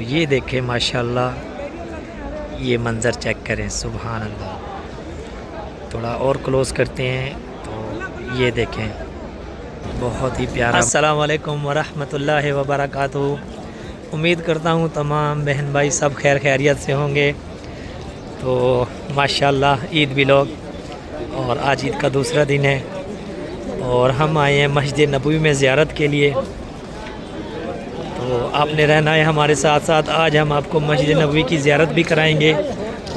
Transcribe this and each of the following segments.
ये देखें माशाल्लाह, ये मंज़र चेक करें, सुभान अल्लाह। थोड़ा और क्लोज़ करते हैं तो ये देखें, बहुत ही प्यारा। अस्सलाम वालेकुम वरहमतुल्लाहि वबरकातुहू। उम्मीद करता हूँ तमाम बहन भाई सब खैर खैरियत से होंगे। तो माशाल्लाह ईद व्लॉग, और आज ईद का दूसरा दिन है और हम आए हैं मस्जिद नबवी में ज़ियारत के लिए। तो आपने रहना है हमारे साथ साथ। आज हम आपको मस्जिद नबवी की ज़ियारत भी कराएंगे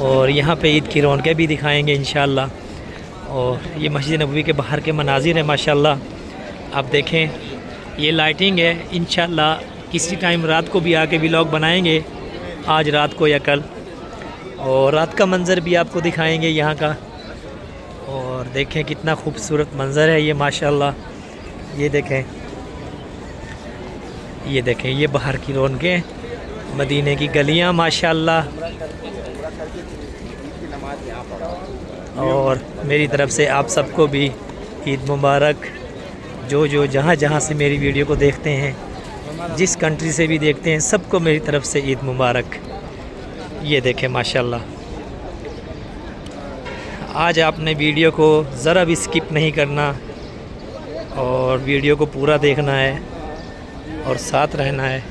और यहाँ पे ईद की रौनकें भी दिखाएंगे इंशाअल्लाह। और ये मस्जिद नबवी के बाहर के मनाजिर है माशाअल्लाह, आप देखें। ये लाइटिंग है, इंशाअल्लाह किसी टाइम रात को भी आके व्लॉग बनाएंगे, आज रात को या कल, और रात का मंज़र भी आपको दिखाएंगे यहाँ का। और देखें कितना खूबसूरत मंज़र है ये माशाअल्लाह। ये देखें, ये देखें, ये बाहर की रौनकें, मदीने की गलियाँ माशाअल्लाह। और मेरी तरफ़ से आप सबको भी ईद मुबारक। जो जहाँ जहाँ से मेरी वीडियो को देखते हैं, जिस कंट्री से भी देखते हैं, सबको मेरी तरफ़ से ईद मुबारक। ये देखें माशाअल्लाह। आज आपने वीडियो को ज़रा भी स्किप नहीं करना और वीडियो को पूरा देखना है और साथ रहना है।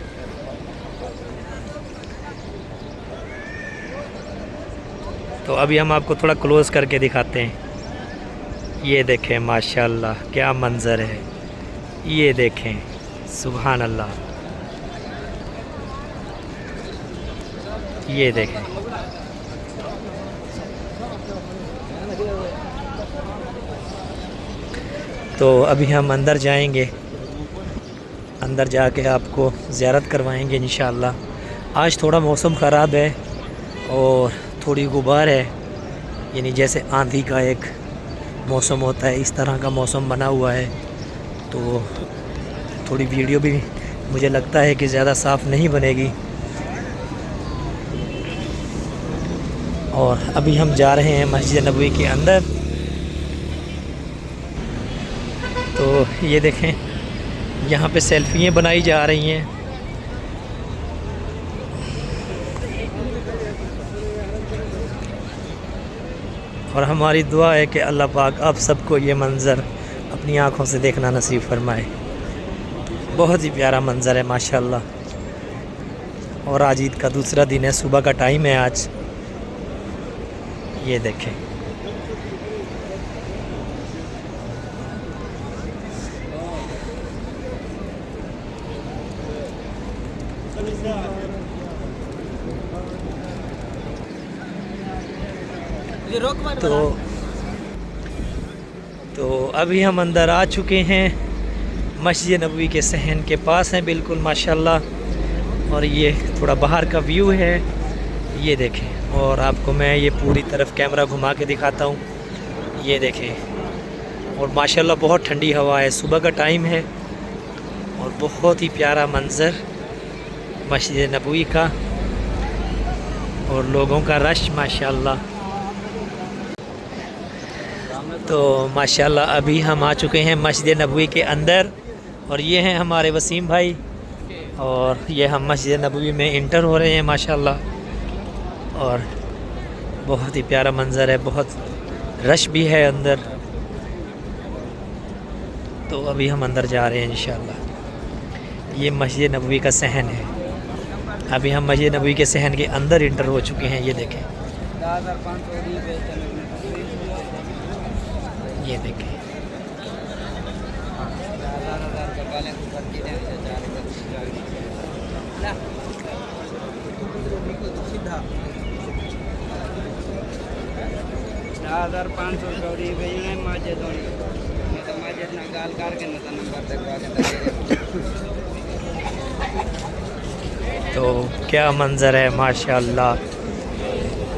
तो अभी हम आपको थोड़ा क्लोज़ करके दिखाते हैं। ये देखें माशाअल्लाह, क्या मंज़र है। ये देखें, सुभान अल्लाह। ये देखें, तो अभी हम अंदर जाएंगे, अंदर जाके आपको ज़ियारत करवाएंगे इंशाअल्लाह। आज थोड़ा मौसम ख़राब है और थोड़ी गुबार है, यानी जैसे आंधी का एक मौसम होता है, इस तरह का मौसम बना हुआ है। तो थोड़ी वीडियो भी मुझे लगता है कि ज़्यादा साफ़ नहीं बनेगी। और अभी हम जा रहे हैं मस्जिद नबवी के अंदर। तो ये देखें, यहाँ पे सेल्फियाँ बनाई जा रही हैं। और हमारी दुआ है कि अल्लाह पाक आप सबको ये मंज़र अपनी आँखों से देखना नसीब फरमाए। बहुत ही प्यारा मंज़र है माशाअल्लाह। और आज ईद का दूसरा दिन है, सुबह का टाइम है आज। ये देखें, तो अभी हम अंदर आ चुके हैं, मस्जिद नबवी के सहन के पास हैं बिल्कुल माशाअल्लाह। और ये थोड़ा बाहर का व्यू है, ये देखें। और आपको मैं ये पूरी तरफ कैमरा घुमा के दिखाता हूँ। ये देखें, और माशाअल्लाह बहुत ठंडी हवा है, सुबह का टाइम है और बहुत ही प्यारा मंज़र मस्जिद नबवी का और लोगों का रश माशाअल्लाह। तो माशाअल्लाह अभी हम आ चुके हैं मस्जिद नबवी के अंदर, और ये हैं हमारे वसीम भाई, और ये हम मस्जिद नबवी में इंटर हो रहे हैं माशाअल्लाह। और बहुत ही प्यारा मंज़र है, बहुत रश भी है अंदर। तो अभी हम अंदर जा रहे हैं इंशाअल्लाह। ये मस्जिद नबवी का सहन है। अभी हम मस्जिद नबवी के सहन के अंदर इंटर हो चुके हैं। ये देखें, ये देखें, तो क्या मंज़र है माशाअल्लाह।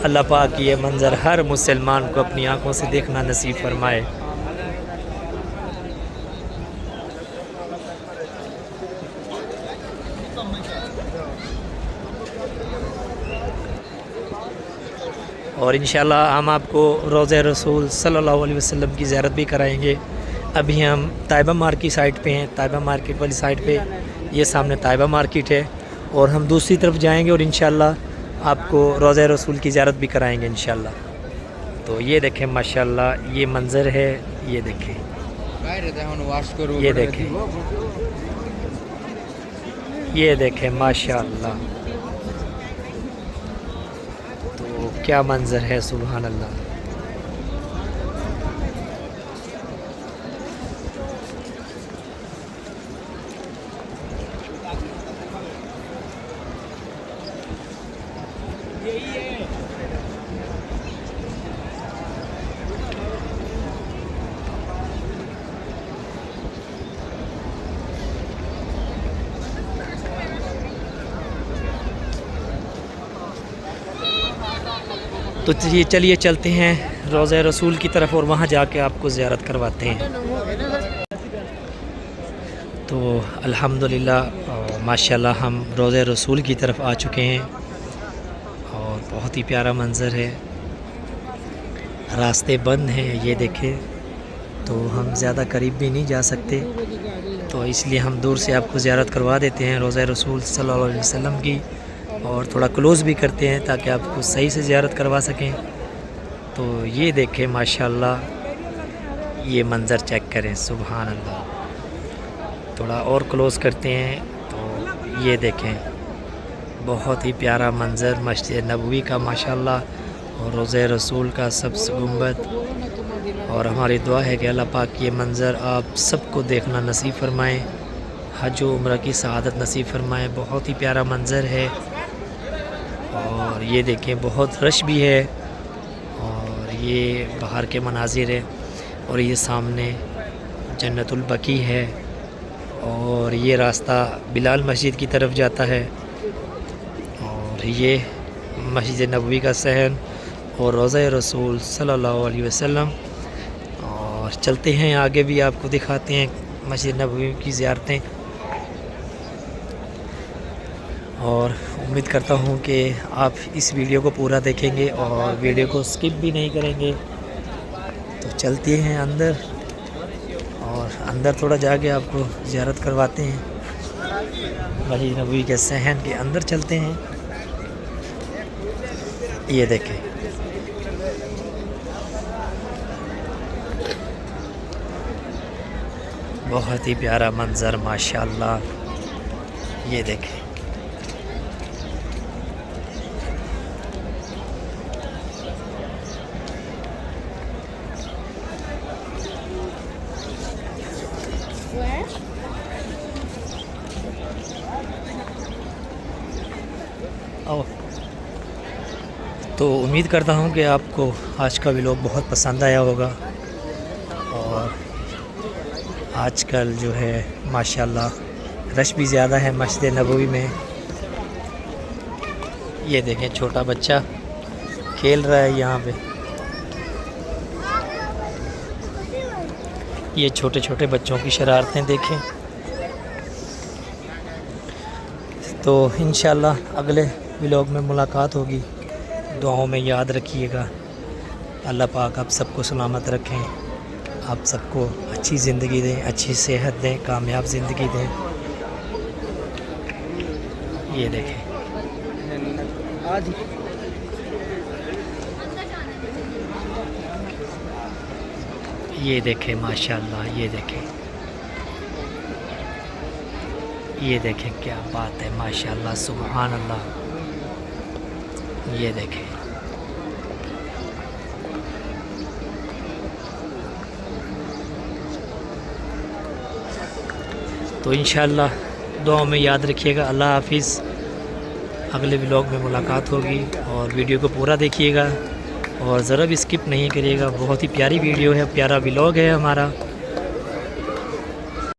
अल्लाह पाक ये मंज़र हर मुसलमान को अपनी आँखों से देखना नसीब फरमाए। और इंशाअल्लाह हम आपको रोज़े रसूल सल्लल्लाहु अलैहि वसल्लम की ज़ियारत भी कराएंगे। अभी हम ताइबा मार्केट साइड पे हैं, ताइबा मार्केट वाली साइड पे। ये सामने ताइबा मार्केट है और हम दूसरी तरफ जाएंगे और इंशाल्लाह आपको रोज़ा रसूल की ज़ियारत भी कराएंगे इंशाल्लाह। तो ये देखें माशाल्लाह ये मंज़र है, ये देखें, ये देखें माशाल्लाह। तो क्या मंज़र है, सुभान अल्लाह। तो चलिए चलते हैं रोज़ा रसूल की तरफ और वहाँ जाके आपको ज़ियारत करवाते हैं। तो अल्हम्दुलिल्लाह माशाल्लाह हम रोज़ा रसूल की तरफ आ चुके हैं और बहुत ही प्यारा मंज़र है। रास्ते बंद हैं, ये देखें, तो हम ज़्यादा करीब भी नहीं जा सकते, तो इसलिए हम दूर से आपको ज़ियारत करवा देते हैं रोज़ा रसूल सल्लल्लाहु अलैहि वसल्लम की, और थोड़ा क्लोज़ भी करते हैं ताकि आपको सही से ज़ियारत करवा सकें। तो ये देखें माशाल्लाह, ये मंज़र चेक करें, सुभान अल्लाह। थोड़ा और क्लोज़ करते हैं तो ये देखें, बहुत ही प्यारा मंज़र मस्जिद नबवी का माशाल्लाह, और रोज़ा रसूल का सब्ज़ गुंबद। और हमारी दुआ है कि अल्लाह पाक ये मंज़र आप सबको देखना नसीब फरमाएँ, हज व उम्रा की सआदत नसीब फरमाएँ। बहुत ही प्यारा मंज़र है। और ये देखें बहुत रश भी है, और ये बाहर के मनाजिर है, और ये सामने जन्नतुल बकी है, और ये रास्ता बिलाल मस्जिद की तरफ जाता है, और ये मस्जिद नबवी का सहन और रोज़ा रसूल सल्लल्लाहु अलैहि वसल्लम। और चलते हैं आगे भी आपको दिखाते हैं मस्जिद नबवी की ज़ियारतें। और उम्मीद करता हूँ कि आप इस वीडियो को पूरा देखेंगे और वीडियो को स्किप भी नहीं करेंगे। तो चलते हैं अंदर, और अंदर थोड़ा जाके आपको ज़ियारत करवाते हैं। मस्जिद नबवी के सहन के अंदर चलते हैं। ये देखें, बहुत ही प्यारा मंज़र माशाल्लाह। ये देखें, तो उम्मीद करता हूँ कि आपको आज का व्लॉग बहुत पसंद आया होगा। और आजकल जो है माशाल्लाह रश भी ज़्यादा है मस्जिद नबवी में। ये देखें, छोटा बच्चा खेल रहा है यहाँ पे। ये छोटे छोटे बच्चों की शरारतें देखें। तो इंशाल्लाह अगले व्लॉग में मुलाकात होगी। दुआओं में याद रखिएगा। अल्लाह पाक आप सबको सलामत रखें, आप सबको अच्छी ज़िंदगी दें, अच्छी सेहत दें, कामयाब ज़िंदगी दें। ये देखें, ये देखें माशाल्लाह। ये देखें, ये देखें, क्या बात है माशाल्लाह, सुभान अल्लाह। ये देखें, तो इंशाल्लाह दुआओं में याद रखिएगा। अल्लाह हाफिज़। अगले व्लॉग में मुलाकात होगी, और वीडियो को पूरा देखिएगा और ज़रा भी स्किप नहीं करिएगा। बहुत ही प्यारी वीडियो है, प्यारा व्लॉग है हमारा।